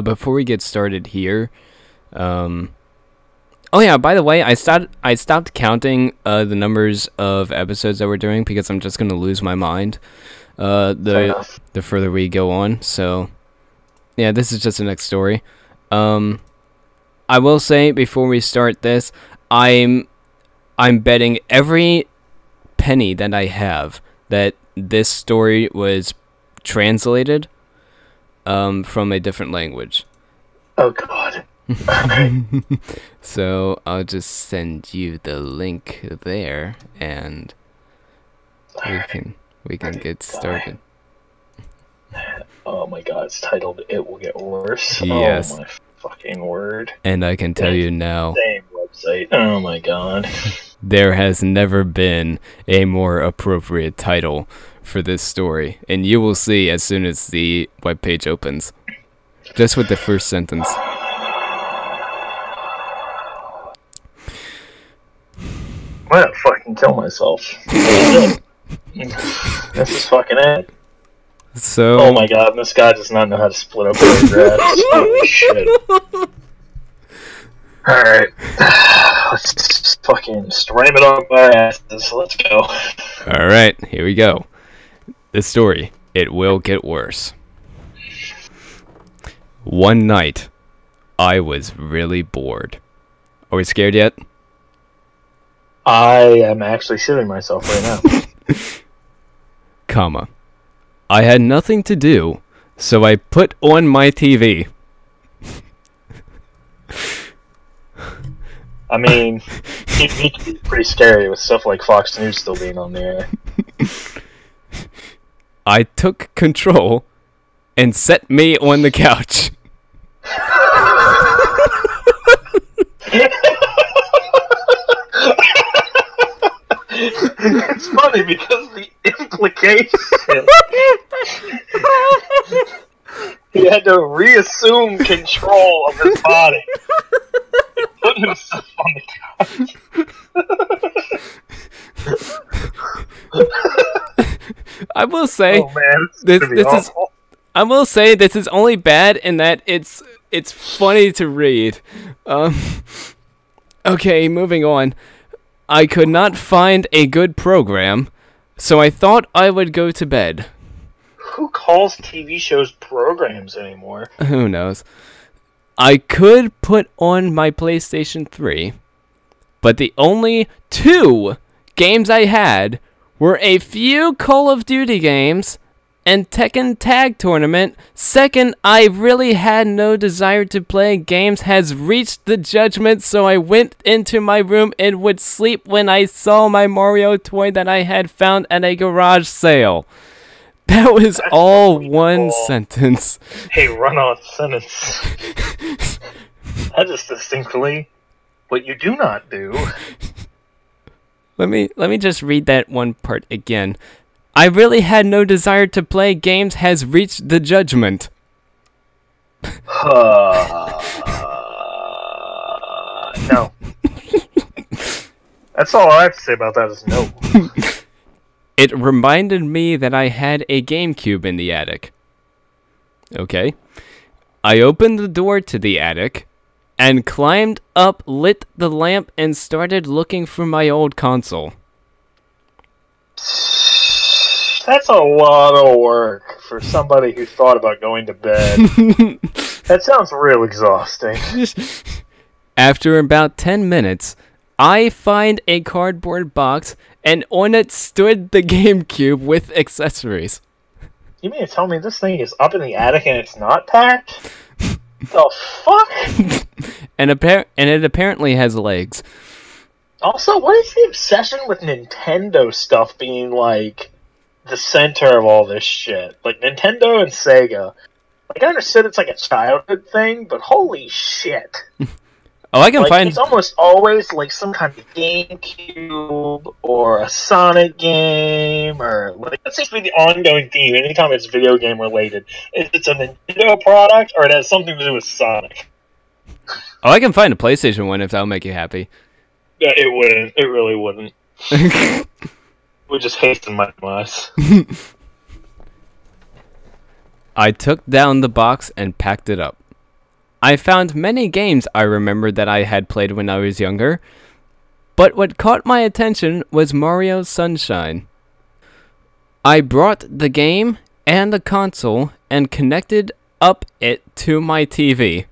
before we get started here, oh yeah, by the way, I stopped counting the numbers of episodes that we're doing because I'm just gonna lose my mind the further we go on. So yeah, this is just the next story. I will say before we start this, I'm betting every penny that I have that this story was translated from a different language. Oh God. Okay. So I'll just send you the link there, and we can get started. Oh my God! It's titled "It Will Get Worse." Yes. Oh my fucking word! And I can tell you now, Same website. Oh my God. there has never been a more appropriate title for this story, and you will see as soon as the webpage opens. Just with the first sentence. I'm gonna fucking kill myself. This is fucking it. So. Oh my God! This guy does not know how to split up paragraphs. Holy shit! All right, let's just fucking ram it on my asses. Let's go. All right, here we go. The story. It will get worse. One night, I was really bored. Are we scared yet? I am actually shitting myself right now. Comma. I had nothing to do, so I put on my TV. I mean, TV can be pretty scary with stuff like Fox News still being on the air. I took control and set me on the couch. It's funny because the implication he had to reassume control of his body and put himself on the couch. I will say, oh man, this is. I will say this is only bad in that it's funny to read. Okay, moving on. I could not find a good program, so I thought I would go to bed. Who calls TV shows programs anymore? Who knows? I could put on my PlayStation 3, but the only 2 games I had were a few Call of Duty games and Tekken Tag Tournament. Second, I really had no desire to play games has reached the judgment, so I went into my room and would sleep when I saw my Mario toy that I had found at a garage sale. That was That's all one sentence. Hey, run-on sentence. That is distinctly what you do not do. Let me just read that one part again. I really had no desire to play games has reached the judgment. No. That's all I have to say about that is no. It reminded me that I had a GameCube in the attic. Okay. I opened the door to the attic and climbed up, lit the lamp, and started looking for my old console. That's a lot of work for somebody who thought about going to bed. That sounds real exhausting. After about 10 minutes, I find a cardboard box, and on it stood the GameCube with accessories. You mean to tell me this thing is up in the attic and it's not packed? The fuck? And it apparently has legs. Also, what is the obsession with Nintendo stuff being, like, the center of all this shit? Like, Nintendo and Sega. Like, I understood it's like a childhood thing, but holy shit. Oh, I can find... It's almost always, like, some kind of GameCube or a Sonic game, or... Like, that seems to be the ongoing theme anytime it's video game related. It's a Nintendo product, or it has something to do with Sonic. Oh, I can find a PlayStation one if that'll make you happy. Yeah, it wouldn't. It really wouldn't. Would just hasten my demise. I took down the box and packed it up. I found many games I remembered that I had played when I was younger, but what caught my attention was Mario Sunshine. I brought the game and the console and connected up it to my TV.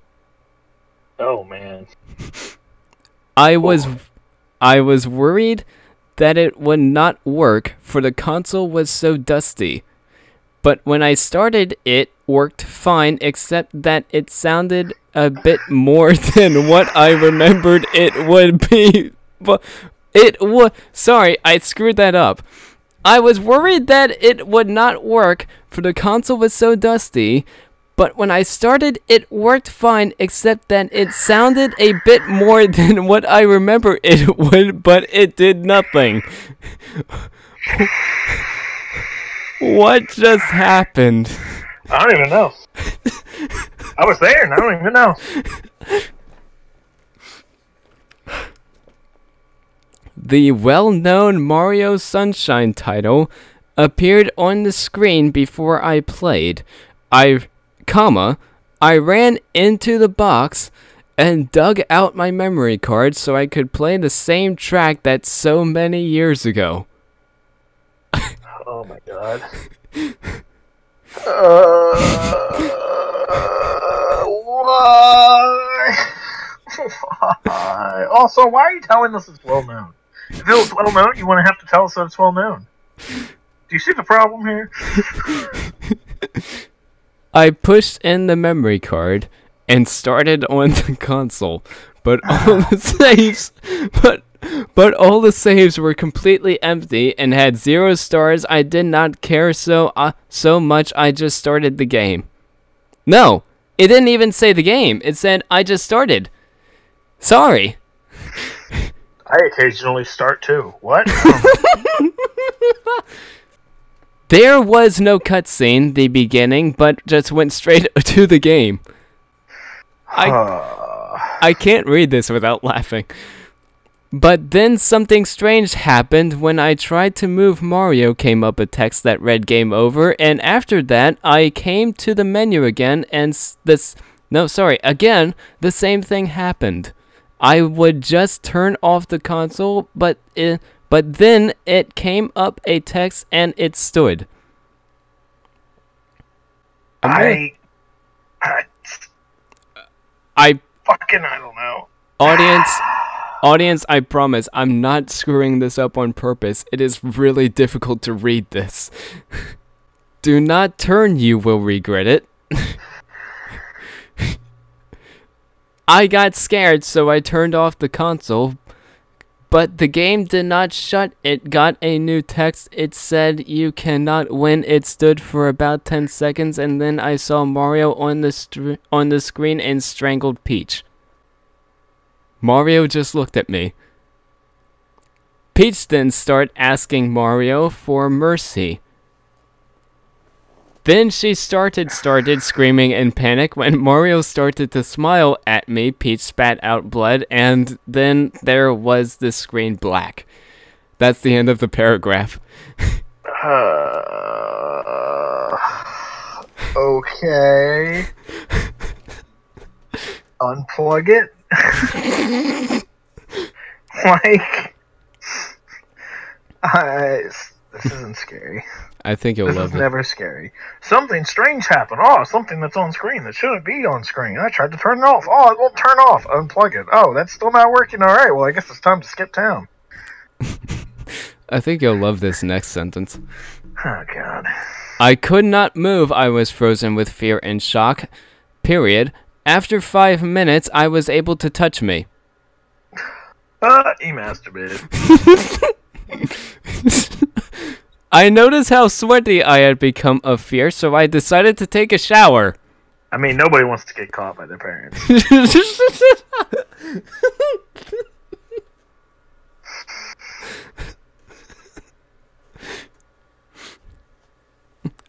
Oh man. I was worried that it would not work, for the console was so dusty. But when I started, it worked fine, except that it sounded a bit more than what I remembered it would be. But sorry, I screwed that up. I was worried that it would not work, for the console was so dusty. But when I started, it worked fine, except that it sounded a bit more than what I remember it would, but it did nothing. What just happened? I don't even know. I was there and I don't even know. The well-known Mario Sunshine title appeared on the screen before I played. I ran into the box and dug out my memory card so I could play the same track that's so many years ago. Oh my god. Why? Why? Also, why are you telling us it's well known? If it was well known, you wouldn't have to tell us that it's well known. Do you see the problem here? I pushed in the memory card and started on the console, but all the saves were completely empty and had 0 stars. I did not care so much. I just started the game. No, it didn't even say the game. It said I just started. Sorry. I occasionally start too. What? There was no cutscene, the beginning, but just went straight to the game. I can't read this without laughing. But then something strange happened. When I tried to move Mario, came up a text that read game over, and after that I came to the menu again and again the same thing happened. I would just turn off the console, but then it came up a text and it stood. I don't know. Audience, I promise, I'm not screwing this up on purpose. It is really difficult to read this. Do not turn, you will regret it. I got scared, so I turned off the console, but the game did not shut. It got a new text. It said, "You cannot win." It stood for about 10 seconds, and then I saw Mario on the screen and strangled Peach. Mario just looked at me. Peach then started asking Mario for mercy. Then she started screaming in panic. When Mario started to smile at me, Peach spat out blood, and then there was the screen black. That's the end of the paragraph. Okay. Unplug it. This isn't scary. I think you'll love it. This is never scary. Something strange happened. Oh, something that's on screen that shouldn't be on screen. I tried to turn it off. Oh, it won't turn off. Unplug it. Oh, that's still not working. All right, well, I guess it's time to skip town. I think you'll love this next sentence. Oh, God. I could not move. I was frozen with fear and shock. Period. After 5 minutes, I was able to touch me. He masturbated. I noticed how sweaty I had become of fear, so I decided to take a shower. I mean, nobody wants to get caught by their parents.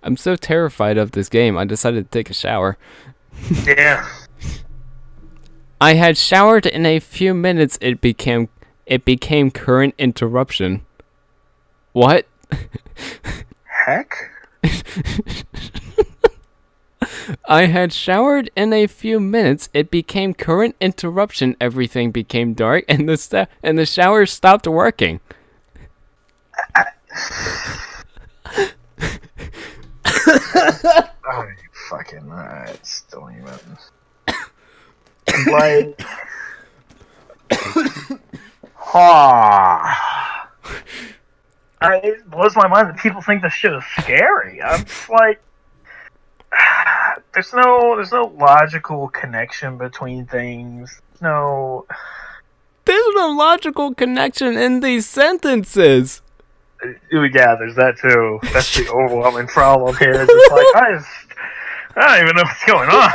I'm so terrified of this game, I decided to take a shower. Yeah. I had showered in a few minutes. It became current interruption. What? Heck? I had showered in a few minutes. It became current interruption. Everything became dark, and the shower stopped working. Oh, you fucking right. Still even. Like. It blows my mind that people think this shit is scary. I'm just like, there's no logical connection between things. There's no logical connection in these sentences. Yeah, there's that too. That's the overwhelming problem here. It's like I don't even know what's going on.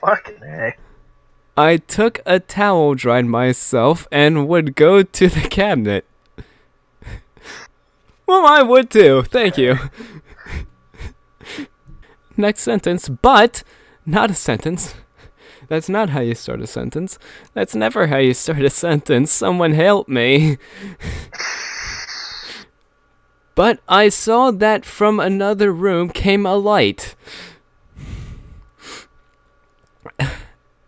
Fucking A. I took a towel, dried myself, and would go to the cabinet. Well, I would too. Thank you. Next sentence, but not a sentence. That's not how you start a sentence. That's never how you start a sentence. Someone help me. But I saw that from another room came a light.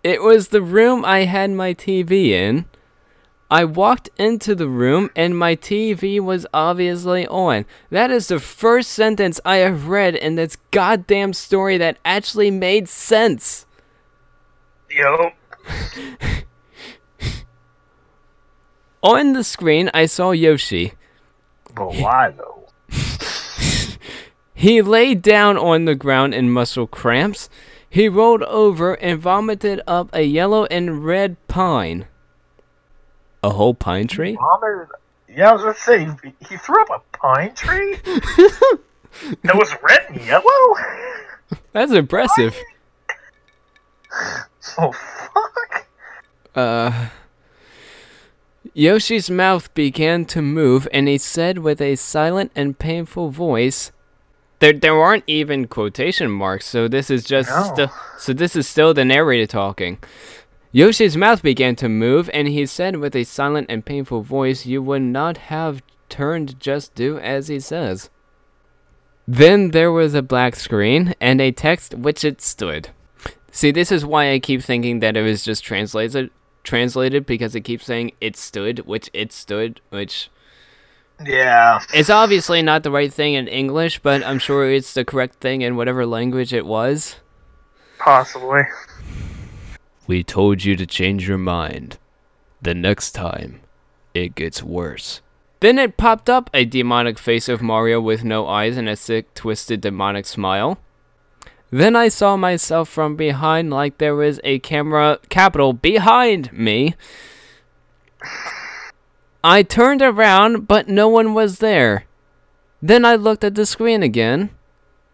It was the room I had my TV in. I walked into the room and my TV was obviously on. That is the first sentence I have read in this goddamn story that actually made sense. Yo. On the screen, I saw Yoshi. But why though? He lay down on the ground in muscle cramps. He rolled over and vomited up a yellow and red pine. A whole pine tree? Yeah, I was gonna say, he threw up a pine tree? That was red and yellow? That's impressive. Oh, fuck. Yoshi's mouth began to move, and he said with a silent and painful voice, there aren't even quotation marks, so this is just this is still the narrator talking. Yoshi's mouth began to move, and he said with a silent and painful voice, "You would not have turned, just do as he says." Then there was a black screen and a text which it stood. See, this is why I keep thinking that it was just translated because it keeps saying it stood, which yeah. It's obviously not the right thing in English, but I'm sure it's the correct thing in whatever language it was. Possibly. We told you to change your mind. The next time, it gets worse. Then it popped up a demonic face of Mario with no eyes and a sick, twisted, demonic smile. Then I saw myself from behind like there was a camera capital behind me. I turned around, but no one was there. Then I looked at the screen again.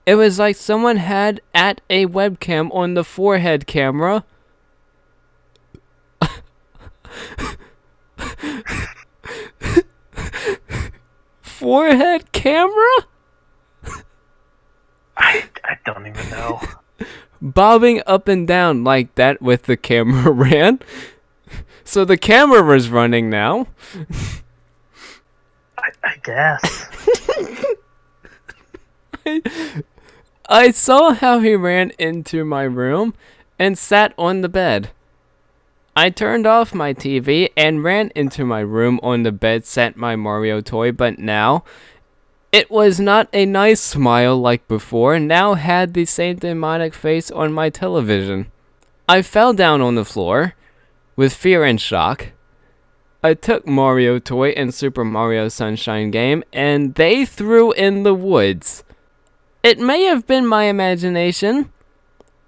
It was like someone had at a webcam on the forehead camera. Forehead camera? I don't even know. Bobbing up and down like that with the camera ran. So the camera was running now. I guess. I saw how he ran into my room and sat on the bed. I turned off my TV and ran into my room. On the bed sat my Mario toy, but now it was not a nice smile like before, now had the same demonic face on my television. I fell down on the floor with fear and shock. I took Mario toy and Super Mario Sunshine game, and they threw in the woods. It may have been my imagination,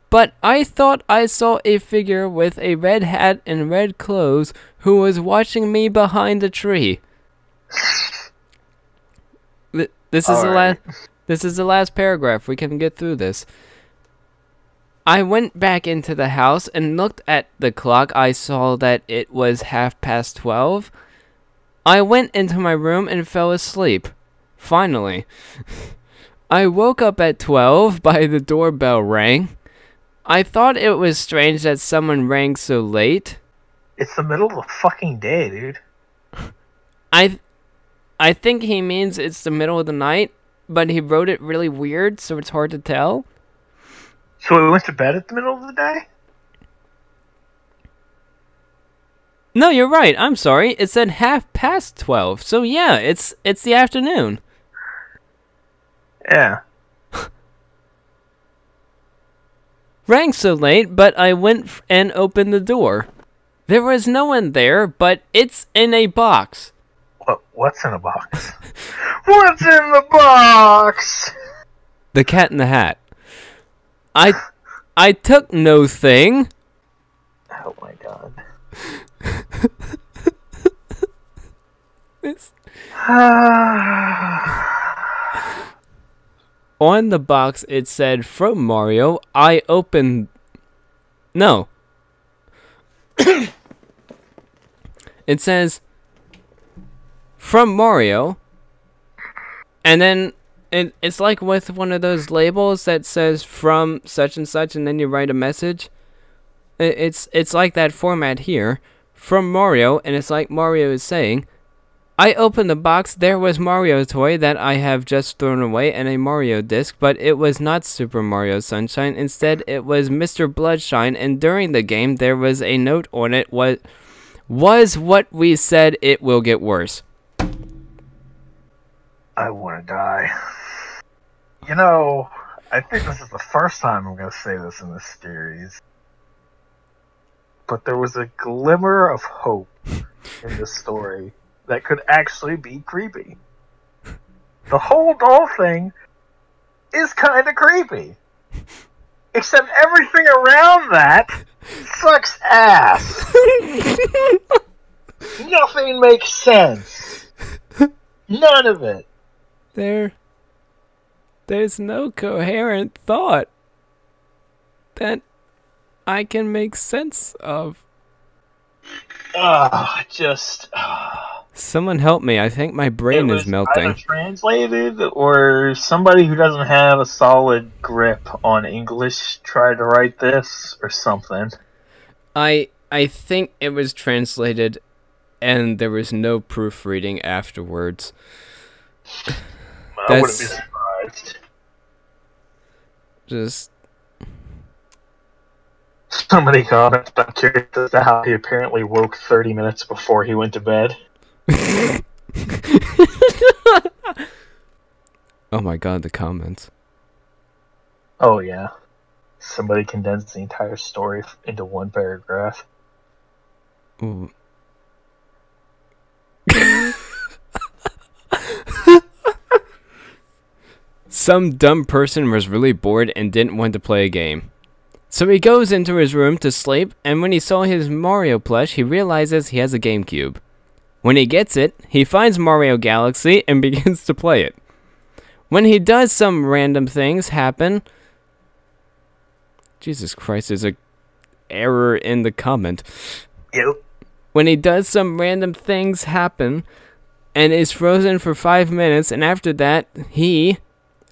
but I thought I saw a figure with a red hat and red clothes who was watching me behind a tree. This is the last paragraph. We can get through this. I went back into the house and looked at the clock. I saw that it was 12:30. I went into my room and fell asleep. Finally. I woke up at 12 by the doorbell rang. I thought it was strange that someone rang so late. It's the middle of the fucking day, dude. I think he means it's the middle of the night, but he wrote it really weird, so it's hard to tell. So we went to bed at the middle of the day? No, you're right. I'm sorry. It said 12:30. So yeah, it's the afternoon. Yeah. Rang so late, but I went and opened the door. There was no one there, but it's in a box. What's in the box? What's in the box? The Cat in the Hat. I took no thing. Oh my god. On the box it said, "From Mario, I opened..." No. It says, "From Mario," and then it's like with one of those labels that says "from such and such," and then you write a message. It's like that format here. "From Mario," and it's like Mario is saying, "I opened the box, there was Mario toy that I have just thrown away and a Mario disc, but it was not Super Mario Sunshine. Instead, it was Mr. Bloodshine, and during the game, there was a note on it, was what we said, it will get worse." I want to die. You know, I think this is the first time I'm going to say this in this series. But there was a glimmer of hope in this story that could actually be creepy. The whole doll thing is kind of creepy. Except everything around that sucks ass. Nothing makes sense. None of it. There's no coherent thought that I can make sense of. Someone help me. I think my brain is melting. Either translated, or somebody who doesn't have a solid grip on English tried to write this, or something. I think it was translated, and there was no proofreading afterwards. I wouldn't be surprised. Just... Somebody commented, I'm curious as to how he apparently woke 30 minutes before he went to bed. Oh my god, the comments. Oh yeah. Somebody condensed the entire story into one paragraph. Ooh. Some dumb person was really bored and didn't want to play a game. So he goes into his room to sleep, and when he saw his Mario plush, he realizes he has a GameCube. When he gets it, he finds Mario Galaxy and begins to play it. When he does, some random things happen. Jesus Christ, there's a error in the comment. Yep. When he does, some random things happen and is frozen for 5 minutes, and after that, he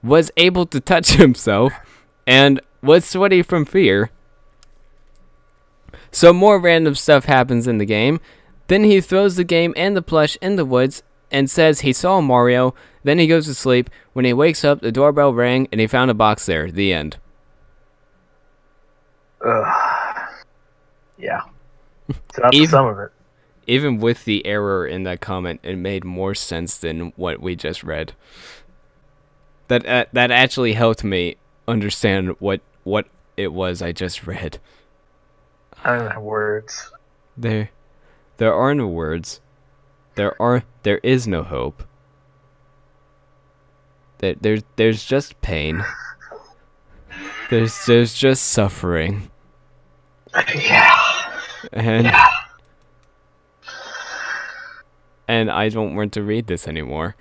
was able to touch himself and was sweaty from fear. So more random stuff happens in the game. Then he throws the game and the plush in the woods and says he saw Mario. Then he goes to sleep. When he wakes up, the doorbell rang and he found a box there. The end. Yeah. So that's some of it. Even with the error in that comment, it made more sense than what we just read. That actually helped me understand what it was I just read. I don't have words. There are no words. There is no hope. There's just pain. There's just suffering. Yeah. And I don't want to read this anymore.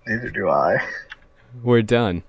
Neither do I. We're done.